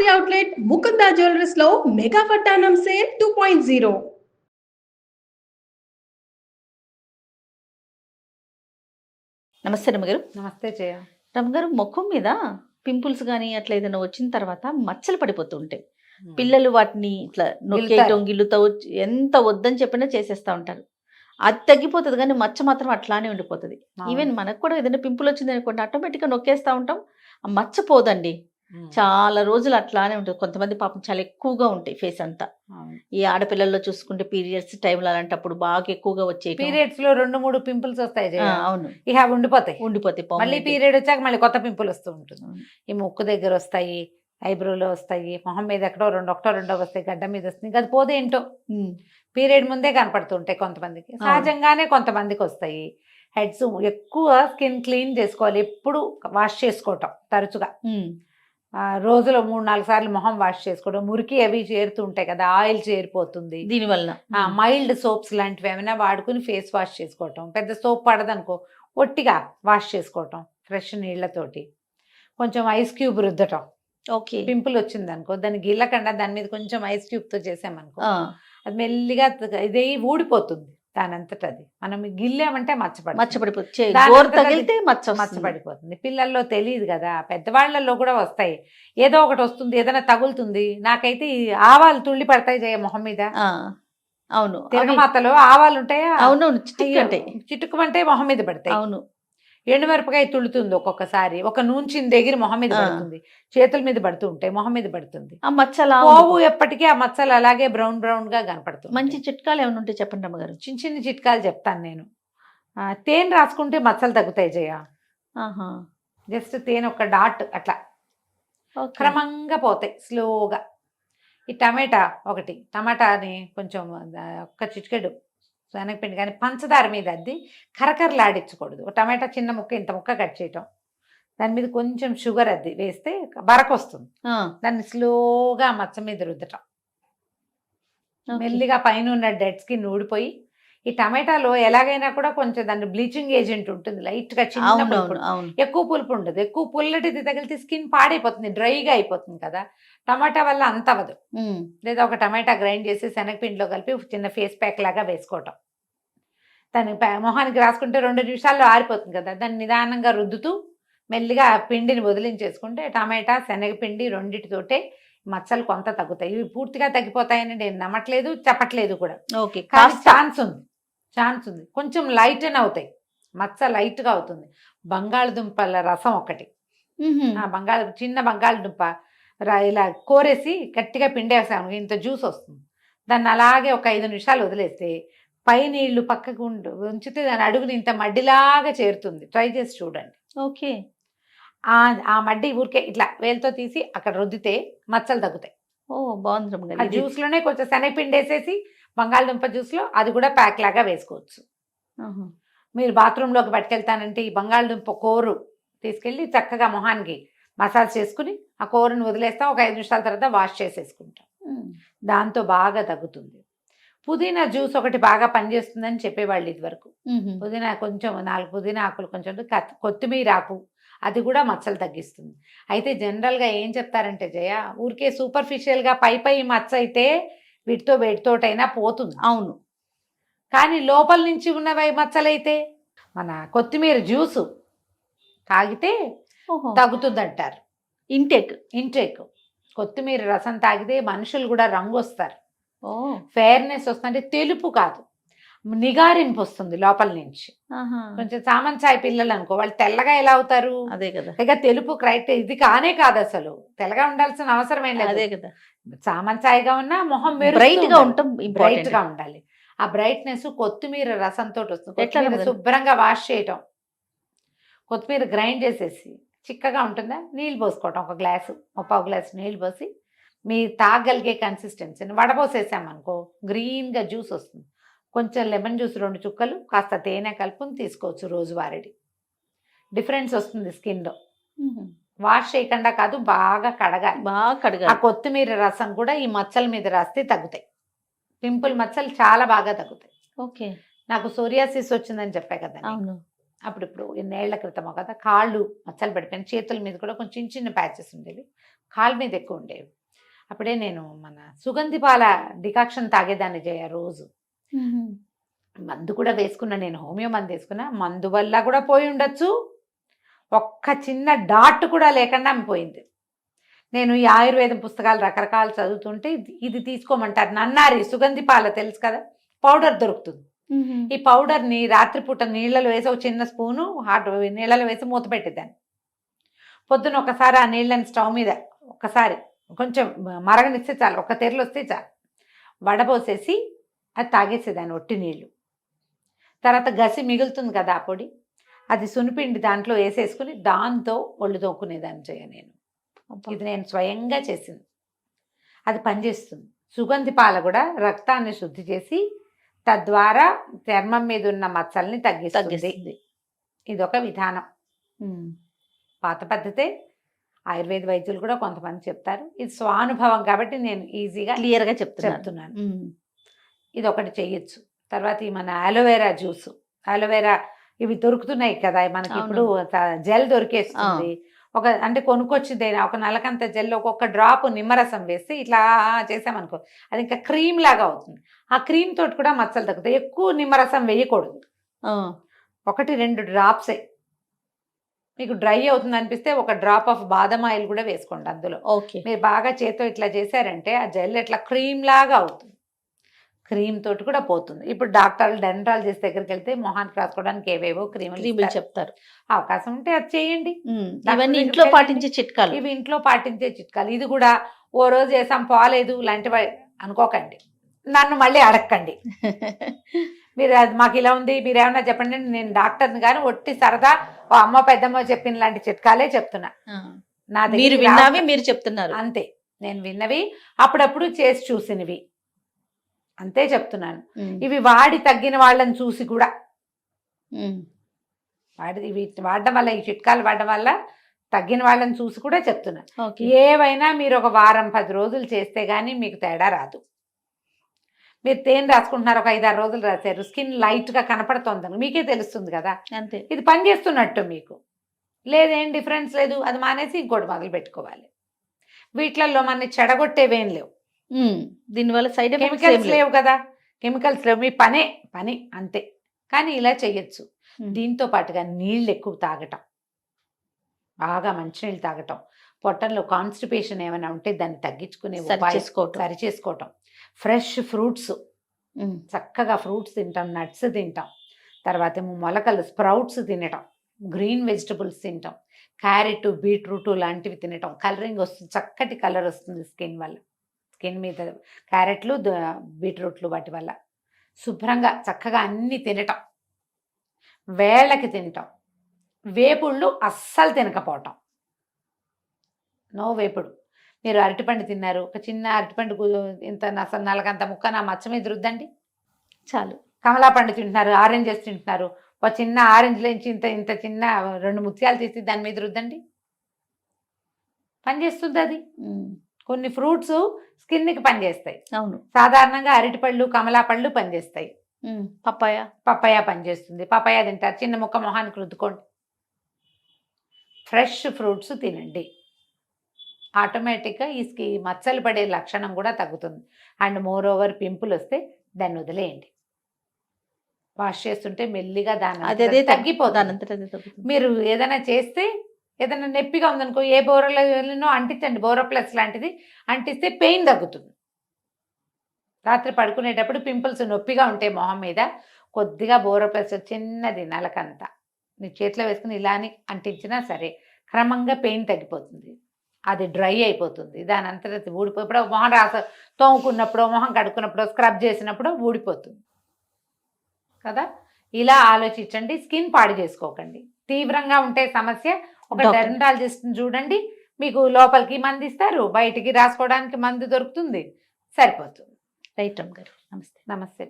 Fancy outlet Mukunda jewellers లో mega వడ్డానం sale 2.0. నమస్తే రమ్మగారు. నమస్తే జయ. రమ్మగారు, ముఖం మీద పింపుల్స్ కానీ అట్లా ఏదైనా వచ్చిన తర్వాత మచ్చలు పడిపోతూ ఉంటాయి. పిల్లలు వాటిని ఇట్లా నొక్కేయటం గిల్లుతో ఎంత వద్దని చెప్పినా చేసేస్తూ ఉంటారు. అది తగ్గిపోతుంది కానీ మచ్చ మాత్రం అట్లానే ఉండిపోతుంది. ఈవెన్ మనకు కూడా ఏదైనా పింపుల్ వచ్చింది అనుకోండి, ఆటోమేటిక్గా నొక్కేస్తూ ఉంటాం, ఆ మచ్చ పోదండి. చాలా రోజులు అట్లానే ఉంటుంది. కొంతమంది పాపం చాలా ఎక్కువగా ఉంటాయి ఫేస్ అంతా. ఈ ఆడపిల్లల్లో చూసుకుంటే పీరియడ్స్ టైంలో అలాంటప్పుడు బాగా ఎక్కువగా వచ్చే పీరియడ్స్ లో 2-3 పింపుల్స్ వస్తాయి. అవును, ఇక ఉండిపోతాయి. మళ్ళీ పీరియడ్ వచ్చాక మళ్ళీ కొత్త పింపుల్ వస్తూ ఉంటుంది. ఈ ముక్కు దగ్గర వస్తాయి, ఐబ్రోలో వస్తాయి, మొహం మీద ఎక్కడో రెండో వస్తాయి, గడ్డ మీద వస్తాయి. అది పోదేంటో పీరియడ్ ముందే కనపడుతుంటాయి కొంతమందికి, సహజంగానే కొంతమందికి వస్తాయి. హెడ్స్ ఎక్కువ స్కిన్ క్లీన్ చేసుకోవాలి, ఎప్పుడు వాష్ చేసుకోవటం తరచుగా. రోజులో 3-4 సార్లు మొహం వాష్ చేసుకోవడం. మురికి అవి చేరుతూ ఉంటాయి కదా, ఆయిల్ చేరిపోతుంది దీనివల్ల. మైల్డ్ సోప్స్ లాంటివి ఏమైనా వాడుకుని ఫేస్ వాష్ చేసుకోవటం. పెద్ద సోప్ పడదనుకో, ఒట్టిగా వాష్ చేసుకోవటం ఫ్రెష్ నీళ్లతోటి. కొంచెం ఐస్ క్యూబ్ రుద్దటం. ఓకే, పింపుల్ వచ్చింది అనుకో, దాన్ని గిల్లకుండా దాని మీద కొంచెం ఐస్ క్యూబ్తో చేసామనుకో, అది మెల్లిగా ఇదే ఊడిపోతుంది దానంతట. అది మనం గిల్లామంటే మచ్చపడిపోతుంది. పిల్లల్లో తెలియదు కదా, పెద్దవాళ్లలో కూడా వస్తాయి. ఏదో ఒకటి వస్తుంది, ఏదైనా తగులుతుంది. నాకైతే ఆవాలు తుళ్ళి పడతాయి జయ మొహం మీద. అవును, తిరగమాతలో ఆవాలు ఉంటాయా? అవునవును, చిటుకుమంటే మొహం మీద పడతాయి. అవును, ఎండుమిరపకాయ తుడుతుంది ఒక్కొక్కసారి, ఒక నూంచిన దగ్గర మొహం మీద పడుతుంది, చేతుల మీద పడుతూ ఉంటాయి, మొహం మీద పడుతుంది. ఆ మచ్చలు పోవు ఎప్పటికీ, ఆ మచ్చలు అలాగే బ్రౌన్ గా కనపడుతుంది. మంచి చిట్కాలు ఏమైనా ఉంటే చెప్పండి అమ్మగారు. చిన్న చిట్కాలు చెప్తాను నేను. తేనె రాసుకుంటే మచ్చలు తగ్గుతాయి జయ. జస్ట్ తేనె ఒక డాట్ అట్లా క్రమంగా పోతాయి స్లోగా. ఈ టమాటాని కొంచెం ఒక్క చిటికెడు శనగపిండి కానీ పంచదార మీద అద్ది కరకరలాడించకూడదు. టమాటా చిన్న ముక్క ఇంత ముక్క కట్ చేయటం, దాని మీద కొంచెం షుగర్ అద్ది వేస్తే బరకొస్తుంది. దాన్ని స్లోగా మచ్చ మీద రుద్దటం. మెల్లిగా పైన ఉన్న డెడ్ స్కిన్ ఊడిపోయి, ఈ టమాటాలో ఎలాగైనా కూడా కొంచెం దాని బ్లీచింగ్ ఏజెంట్ ఉంటుంది, లైట్గా చిన్న పులుపు, ఎక్కువ పులుపు ఉండదు. ఎక్కువ పుల్లటిది తగిలితే స్కిన్ పాడైపోతుంది, డ్రైగా అయిపోతుంది కదా. టమాటా వల్ల అంత అవ్వదు. లేదా ఒక టమాటా గ్రైండ్ చేసి శనగపిండిలో కలిపి చిన్న ఫేస్ ప్యాక్ లాగా వేసుకోవటం. దాన్ని మొహానికి రాసుకుంటే 2 నిమిషాల్లో ఆరిపోతుంది కదా. దాన్ని నిదానంగా రుద్దుతూ మెల్లిగా పిండిని వదిలించేసుకుంటే టమాటా శనగపిండి రెండిటితోటే మచ్చలు కొంత తగ్గుతాయి. ఇవి పూర్తిగా తగ్గిపోతాయని నేను నమ్మట్లేదు, చెప్పట్లేదు కూడా. ఛాన్స్ ఉంది. కొంచెం లైట్ అని అవుతాయి, మచ్చ లైట్గా అవుతుంది. బంగాళదుంపల రసం ఒకటి, చిన్న బంగాళదుంప ఇలా కోరేసి గట్టిగా పిండేసాము, ఇంత జ్యూస్ వస్తుంది. దాన్ని అలాగే ఒక 5 నిమిషాలు వదిలేస్తే పై నీళ్లు పక్కకు ఉంచితే దాని అడుగుని ఇంత మడ్డిలాగా చేరుతుంది. ట్రై చేసి చూడండి. ఓకే, ఆ మడ్డి ఊరికే ఇట్లా వేలుతో తీసి అక్కడ రుద్దితే మచ్చలు తగ్గుతాయి. ఓ బాగుంది. ఆ జ్యూస్లోనే కొంచెం శనగపిండి వేసేసి బంగాళదుంప జ్యూస్లో అది కూడా ప్యాక్ లాగా వేసుకోవచ్చు. మీరు బాత్రూంలోకి పట్టుకెళ్తానంటే ఈ బంగాళదుంప కూరు తీసుకెళ్ళి చక్కగా మొహానికి మసాజ్ చేసుకుని ఆ కూరను వదిలేస్తాం. ఒక 5 నిమిషాల తర్వాత వాష్ చేసేసుకుంటాం, దాంతో బాగా తగ్గుతుంది. పుదీనా జ్యూస్ ఒకటి బాగా పనిచేస్తుందని చెప్పేవాళ్ళు ఇదివరకు. పుదీనా కొంచెం 4 పుదీనా ఆకులు, కొంచెం కొత్తిమీర ఆకు, అది కూడా మచ్చలు తగ్గిస్తుంది. అయితే జనరల్గా ఏం చెప్తారంటే జయ, ఊరికే సూపర్ఫిషియల్గా పై మచ్చ అయితే వేటితోటైనా పోతుంది. అవును, కానీ లోపల నుంచి ఉన్నవి మచ్చలైతే మన కొత్తిమీర జ్యూసు తాగితే తగ్గుతుందంటారు. ఇంటేక్ కొత్తిమీర రసం తాగితే మనుషులు కూడా రంగు వస్తారు, ఫెయిర్నెస్ వస్తుంది. తెలుపు కాదు, నిగారింపు వస్తుంది లోపల నుంచి. కొంచెం చామంచాయి పిల్లలు అనుకో, వాళ్ళు తెల్లగా ఎలా అవుతారు? అదే కదా. ఇక తెలుపు క్రైటీరియా ఇది కానే కాదు, అసలు తెల్లగా ఉండాల్సిన అవసరం ఏం లేదు. అదే కదా, చామంచాయిగా ఉన్నా మొహం బ్రైట్ గా ఉండాలి. ఆ బ్రైట్నెస్ కొత్తిమీర రసంతో వస్తుంది. కొత్తిమీర శుభ్రంగా వాష్ చేయటం, కొత్తిమీర గ్రైండ్ చేసేసి చిక్కగా ఉంటుందా, నీళ్ళు పోసుకోవటం. ఒక గ్లాసు, 1/4 గ్లాసు నీళ్ళు పోసి మీ తాగలిగే కన్సిస్టెన్సీని వడపోసేసామనుకో, గ్రీన్గా జ్యూస్ వస్తుంది. కొంచెం లెమన్ జ్యూస్ 2 చుక్కలు, కాస్త తేనె కలుపుని తీసుకోవచ్చు రోజువారీ. డిఫరెన్స్ వస్తుంది స్కిన్లో. వాష్ చేయకుండా కాదు, బాగా కడగాలి. ఆ కొత్తిమీర రసం కూడా ఈ మచ్చల మీద రాస్తే తగ్గుతాయి. పింపుల్ మచ్చలు చాలా బాగా తగ్గుతాయి. ఓకే, నాకు సోరియాసిస్ వచ్చిందని చెప్పా కదా, అప్పుడు ఎన్నేళ్ల క్రితమో కదా, కాళ్ళు మచ్చలు పడిపోయిన, చేతుల మీద కూడా కొంచెం చిన్న ప్యాచెస్ ఉండేవి, కాలు మీద ఎక్కువ ఉండేవి. అప్పుడే నేను మన సుగంధి పాల డికాక్షన్ తాగేదాన్ని జయ రోజు. మందు కూడా వేసుకున్నా, నేను హోమియో మందు వేసుకున్నా. మందు వల్ల కూడా పోయి ఉండొచ్చు, ఒక్క చిన్న డాట్ కూడా లేకుండా పోయింది. నేను ఈ ఆయుర్వేదం పుస్తకాలు రకరకాలు చదువుతుంటే ఇది తీసుకోమంటారు. నన్నారి సుగంధి పాల తెలుసు కదా, పౌడర్ దొరుకుతుంది. ఈ పౌడర్ని రాత్రిపూట నీళ్ళలో వేసి ఒక చిన్న స్పూను హాట్ నీళ్ళలో వేసి మూత పెట్టేదాన్ని. పొద్దున ఒకసారి ఆ నీళ్ళని స్టవ్ మీద ఒకసారి కొంచెం మరగనిస్తే చాలు, ఒక తెరలు వస్తే చాలు, వడపోసేసి అది తాగేసేదాన్ని ఒట్టి నీళ్ళు. తర్వాత గసి మిగులుతుంది కదా ఆ పొడి, అది సునిపిండి దాంట్లో వేసేసుకుని దాంతో ఒళ్ళు తోక్కునేదాన్ని చేయ నేను. ఇది నేను స్వయంగా చేసింది, అది పనిచేస్తుంది. సుగంధి పాల కూడా రక్తాన్ని శుద్ధి చేసి తద్వారా చర్మం మీద ఉన్న మచ్చల్ని తగ్గిస్తుంది. ఇది ఒక విధానం, పాత పద్ధతే. ఆయుర్వేద వైద్యులు కూడా కొంతమంది చెప్తారు. ఇది స్వానుభవం కాబట్టి నేను ఈజీగా క్లియర్గా చెప్తున్నాను. ఇది ఒకటి చెయ్యొచ్చు. తర్వాత ఈ మన అలోవెరా జ్యూస్, అలోవెరా ఇవి దొరుకుతున్నాయి కదా మనకి, ఇప్పుడు జెల్ దొరికేస్తుంది. ఒక అంటే కొనుక్కొచ్చింది ఒక నలకంత జెల్ ఒక్కొక్క డ్రాప్ నిమ్మరసం వేసి ఇట్లా చేసామనుకో, అది ఇంకా క్రీమ్ లాగా అవుతుంది. ఆ క్రీమ్ తోటి కూడా మచ్చలు తగ్గుతాయి. ఎక్కువ నిమ్మరసం వేయకూడదు, 1-2 డ్రాప్సే. మీకు డ్రై అవుతుంది అనిపిస్తే ఒక డ్రాప్ ఆఫ్ బాదం ఆయిల్ కూడా వేసుకోండి అందులో. మీరు బాగా చేత్తో ఇట్లా చేశారంటే ఆ జెల్ ఇట్లా క్రీమ్ లాగా అవుతుంది, క్రీమ్ తోటి కూడా పోతుంది. ఇప్పుడు డాక్టర్లు డెంటాలజిస్ట్ దగ్గరికి వెళ్తే మొహానికి రాసుకోవడానికి ఏవేవో క్రీములు చెప్తారు. అవకాశం ఉంటే అది చేయండి. ఇవన్నీ ఇంట్లో పాటించే చిట్కాలు, ఇవి ఇంట్లో పాటించే చిట్కాలు. ఇది కూడా ఓ రోజు చేసాం పోలేదు లాంటివి అనుకోకండి, నన్ను మళ్ళీ అడగండి. మీరు అది మాకు ఇలా ఉంది మీరు ఏమన్నా చెప్పండి, నేను డాక్టర్ని కానీ ఒట్టి సరదా ఓ అమ్మ పెద్దమ్మ చెప్పిన లాంటి చిట్కాలే చెప్తున్నా. నా దగ్గర మీరు చెప్తున్నారు అంతే, నేను విన్నవి అప్పుడప్పుడు చేసి చూసినవి అంతే చెప్తున్నాను. ఇవి వాడి తగ్గిన వాళ్ళని చూసి కూడా ఇవి వాడడం వల్ల, ఈ చిట్కాలు వాడడం వల్ల తగ్గిన వాళ్ళని చూసి కూడా చెప్తున్నా. ఏవైనా మీరు ఒక వారం 10 రోజులు చేస్తే గానీ మీకు తేడా రాదు. మీరు తేనె రాసుకుంటున్నారు, ఒక 5-6 రోజులు రాశారు, స్కిన్ లైట్గా కనపడుతోందని మీకే తెలుస్తుంది కదా, అంతే. ఇది పని చేస్తున్నట్టు. మీకు లేదేం డిఫరెన్స్ లేదు, అది మానేసి ఇంకోటి మొదలు పెట్టుకోవాలి. వీటిలలో మన చెడగొట్టేవేం లేవు, దీనివల్ల సైడ్ కెమికల్స్ లేవు కదా, కెమికల్స్ లేవు. మీ పని అంతే. కానీ ఇలా చెయ్యొచ్చు. దీంతో పాటుగా నీళ్ళు ఎక్కువ తాగటం, బాగా మంచినీళ్ళు తాగటం, పొట్టంలో కాన్స్టిపేషన్ ఏమైనా ఉంటే దాన్ని తగ్గించుకునే సరి చేసుకోవటం. ఫ్రెష్ ఫ్రూట్స్, చక్కగా ఫ్రూట్స్ తింటాం, నట్స్ తింటాం, తర్వాత మొలకలు స్ప్రౌట్స్ తినటం, గ్రీన్ వెజిటబుల్స్ తింటాం, క్యారెట్ బీట్రూట్ లాంటివి తినటం. కలరింగ్ వస్తుంది, చక్కటి కలర్ వస్తుంది స్కిన్ వల్ల, స్కిన్ మీద క్యారెట్లు బీట్రూట్లు వాటి వల్ల. శుభ్రంగా చక్కగా అన్నీ తినటం, వేళ్ళకి తినటం. వేపుళ్ళు అస్సలు తినకపోవటం, నో వేపుడు. మీరు అరటిపండు తిన్నారు, ఒక చిన్న అరటిపండు ఇంత నలకంత ముక్క నా మచ్చ మీద రుద్దండి చాలు. కమలా పండు తింటున్నారు, ఆరెంజెస్ తింటున్నారు, ఒక చిన్న ఆరెంజ్లోంచి ఇంత చిన్న 2 ముత్యాలు తీసి దాని మీద రుద్దండి, పనిచేస్తుంది అది. కొన్ని ఫ్రూట్స్ స్కిన్కి పనిచేస్తాయి. అవును, సాధారణంగా అరటిపళ్ళు కమలా పళ్ళు పనిచేస్తాయి. పపాయ పనిచేస్తుంది, పపాయ తింటారు, చిన్న ముక్క మొహానికి రుద్దుకోండి. ఫ్రెష్ ఫ్రూట్స్ తినండి, ఆటోమేటిక్గా ఈ మచ్చలు పడే లక్షణం కూడా తగ్గుతుంది. అండ్ మోర్ ఓవర్ పింపుల్ వస్తే దాన్ని వదిలేయండి, వాష్ చేస్తుంటే మెల్లిగా దాని తగ్గిపోతుంది. మీరు ఏదైనా చేస్తే, ఏదైనా నొప్పిగా ఉందనుకో, ఏ బోరలో అంటించండి, బోరోప్లస్ లాంటిది అంటిస్తే పెయిన్ తగ్గుతుంది. రాత్రి పడుకునేటప్పుడు పింపుల్స్ నొప్పిగా ఉంటే మొహం మీద కొద్దిగా బోరోప్లస్ చిన్నది నలకంతా నీ చేతిలో వేసుకుని ఇలాని అంటించినా సరే క్రమంగా పెయిన్ తగ్గిపోతుంది, అది డ్రై అయిపోతుంది. దాని అంతటా ఊడిపోయినప్పుడు మొహం తోముకున్నప్పుడు, మొహం కడుక్కున్నప్పుడు, స్క్రబ్ చేసినప్పుడు ఊడిపోతుంది కదా. ఇలా ఆలోచించండి, స్కిన్ పాడు చేసుకోకండి. తీవ్రంగా ఉంటే సమస్య, ఒక డెర్మటాలజిస్ట్ని చూడండి, మీకు లోపలికి మందు ఇస్తారు, బయటికి రాసుకోవడానికి మందు దొరుకుతుంది, సరిపోతుంది. రైట్ రమ్ గారు, నమస్తే. నమస్తే.